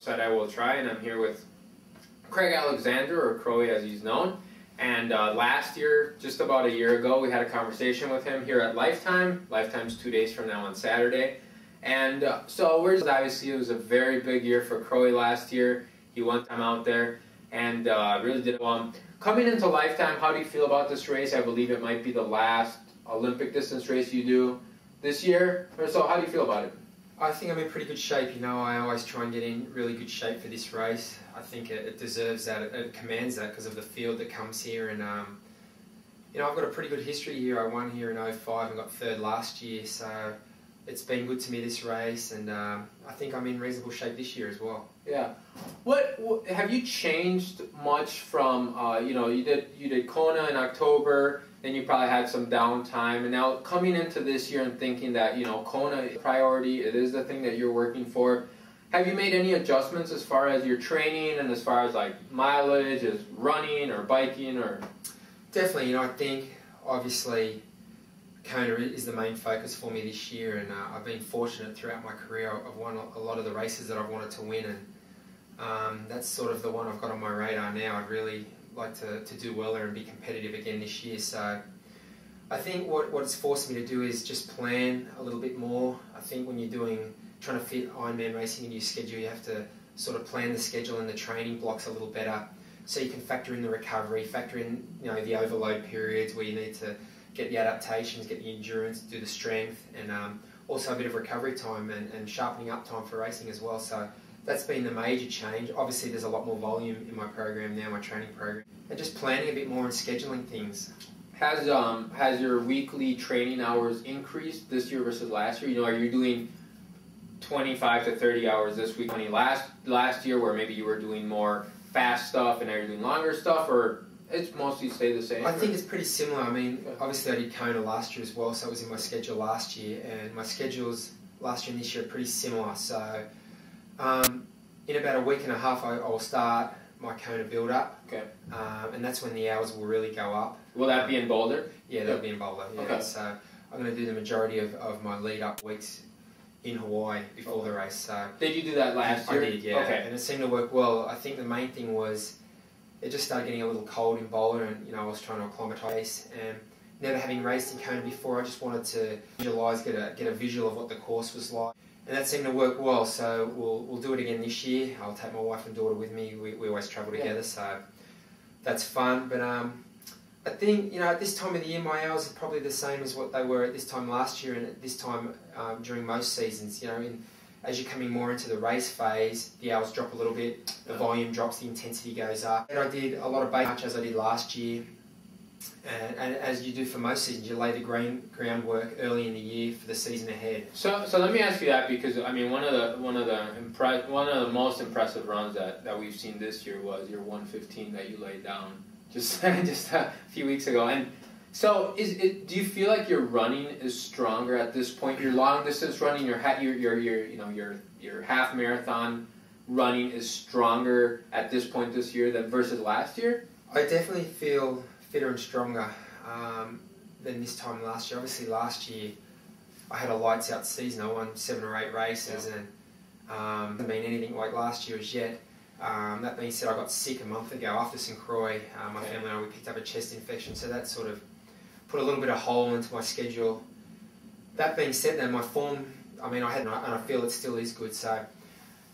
said I will try, and I'm here with Craig Alexander, or Crowie as he's known. And last year, just about a year ago, we had a conversation with him here at Lifetime. Lifetime's 2 days from now on Saturday. And so obviously it was a very big year for Crowie last year. He won time out there and really did well. Coming into Lifetime, how do you feel about this race? I believe it might be the last Olympic distance race you do this year. So how do you feel about it? I think I'm in pretty good shape. You know, I always try and get in really good shape for this race. I think it deserves that. It commands that because of the field that comes here. And, you know, I've got a pretty good history here. I won here in 05 and got third last year. So it's been good to me, this race. And I think I'm in reasonable shape this year as well. Yeah. What have you changed much from, you know, you did Kona in October, then you probably had some downtime, and now coming into this year and thinking that, you know, Kona is a priority, it is the thing that you're working for. Have you made any adjustments as far as your training and as far as like mileage, as running or biking or? Definitely, you know, I think obviously Kona is the main focus for me this year, and I've been fortunate throughout my career. I've won a lot of the races that I've wanted to win, and that's sort of the one I've got on my radar now. I'd really like to do well there and be competitive again this year. So I think what it's forced me to do is just plan a little bit more. I think when you're trying to fit Ironman racing into your schedule, you have to sort of plan the schedule and the training blocks a little better, so you can factor in the recovery, factor in, you know, the overload periods where you need to get the adaptations, get the endurance, do the strength, and also a bit of recovery time and sharpening up time for racing as well. So that's been the major change. Obviously there's a lot more volume in my program now, my training program, and just planning a bit more and scheduling things. Has your weekly training hours increased this year versus last year? You know, are you doing 25 to 30 hours this week? Last year, where maybe you were doing more fast stuff and now you're doing longer stuff, or it's mostly stay the same? I think it's pretty similar. I mean, obviously I did Kona last year as well, so it was in my schedule last year, and my schedules last year and this year are pretty similar. So in about a week and a half, I will start my Kona build-up, okay, and that's when the hours will really go up. Will that be in Boulder? Yeah, that'll be in Boulder. Yeah. Okay. So I'm going to do the majority of my lead-up weeks in Hawaii before the race. So did you do that last year? I did, yeah. Okay. And it seemed to work well. I think the main thing was it just started getting a little cold in Boulder, and, you know, I was trying to acclimatise, and never having raced in Kona before, I just wanted to visualise, get a visual of what the course was like. And that seemed to work well, so we'll do it again this year. I'll take my wife and daughter with me. We always travel together, so that's fun. But I think, you know, at this time of the year, my hours are probably the same as what they were at this time last year and at this time during most seasons. You know, as you're coming more into the race phase, the hours drop a little bit, the volume drops, the intensity goes up. And I did a lot of base as I did last year. And as you do for most seasons, you lay the groundwork early in the year for the season ahead. So let me ask you that, because I mean one of the most impressive runs that we've seen this year was your 1:15 that you laid down just a few weeks ago. And so do you feel like your running is stronger at this point? Your long distance running, your half marathon running is stronger at this point this year than versus last year? I definitely feel fitter and stronger than this time last year. Obviously last year I had a lights out season. I won 7 or 8 races, and hasn't been anything like last year as yet. That being said, I got sick a month ago after St. Crowie. My family and I, we picked up a chest infection, so that sort of put a little bit of hole into my schedule. That being said, then my form, I mean, and I feel it still is good. So,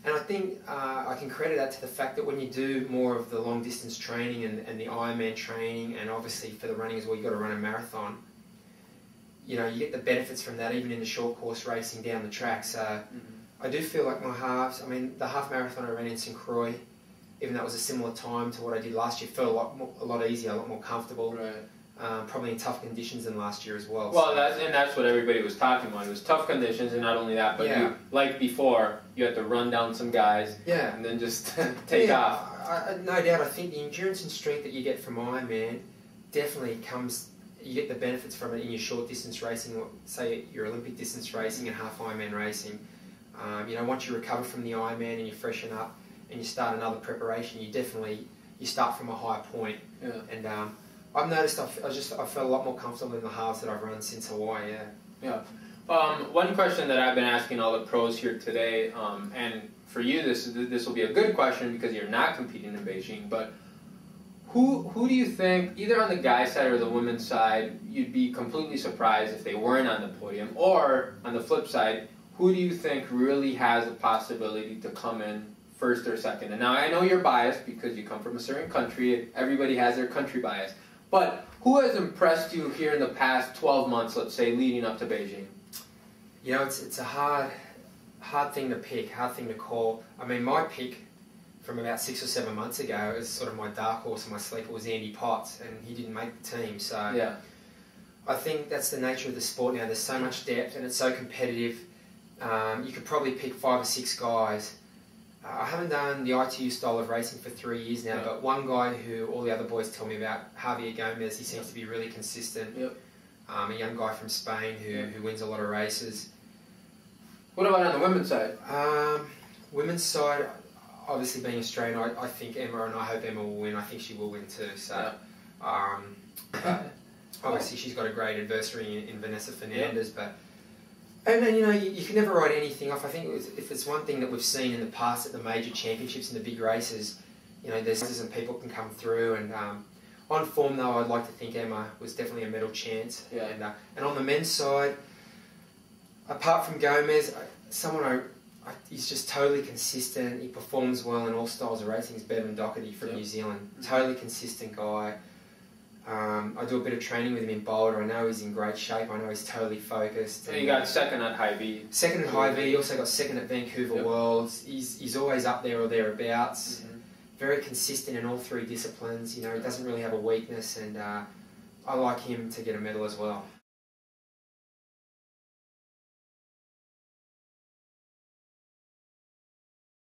and I think I can credit that to the fact that when you do more of the long distance training and the Ironman training, and obviously for the running as well, you've got to run a marathon, you know, you get the benefits from that even in the short course racing down the track. So I do feel like my halves, I mean, the half marathon I ran in St. Crowie, even though it was a similar time to what I did last year, felt a lot easier, a lot more comfortable. Right. Probably in tough conditions than last year as well. Well, that's what everybody was talking about. It was tough conditions, and not only that, but you, like before, you had to run down some guys, and then just take off. No doubt. I think the endurance and strength that you get from Ironman definitely comes. You get the benefits from it in your short distance racing, or say your Olympic distance racing and half Ironman racing. You know, once you recover from the Ironman and you freshen up and you start another preparation, you start from a higher point. Yeah. And I've noticed I felt a lot more comfortable in the halves that I've run since Hawaii. Yeah. One question that I've been asking all the pros here today, and for you, this will be a good question because you're not competing in Beijing. But who do you think, either on the guys' side or the women's side, you'd be completely surprised if they weren't on the podium? Or on the flip side, who do you think really has the possibility to come in first or second? And now I know you're biased because you come from a certain country. Everybody has their country bias. But who has impressed you here in the past 12 months, let's say, leading up to Beijing? You know, it's a hard thing to pick, hard thing to call. I mean, my pick from about 6 or 7 months ago is sort of my dark horse and my sleeper was Andy Potts, and he didn't make the team. So yeah. I think that's the nature of the sport now. There's so much depth and it's so competitive. You could probably pick 5 or 6 guys. I haven't done the ITU style of racing for 3 years now, but one guy who all the other boys tell me about, Javier Gomez, he seems to be really consistent. Yep. A young guy from Spain who wins a lot of races. What about on the women's side? Women's side, obviously being Australian, I think Emma, and I hope Emma will win. I think she will win too. So, obviously she's got a great adversary in Vanessa Fernandez, but. And then, you know, you can never write anything off. I think if it's one thing that we've seen in the past at the major championships and the big races, you know, there's some people can come through. And on form, though, I'd like to think Emma was definitely a medal chance. Yeah. And on the men's side, apart from Gomez, he's just totally consistent. He performs well in all styles of racing. He's Bevan Doherty from New Zealand. Totally consistent guy. I do a bit of training with him in Boulder. I know he's in great shape. I know he's totally focused. And you got second at High V. Second at High V. He also got second at Vancouver Worlds. He's always up there or thereabouts. Very consistent in all 3 disciplines. You know, he doesn't really have a weakness, and I like him to get a medal as well.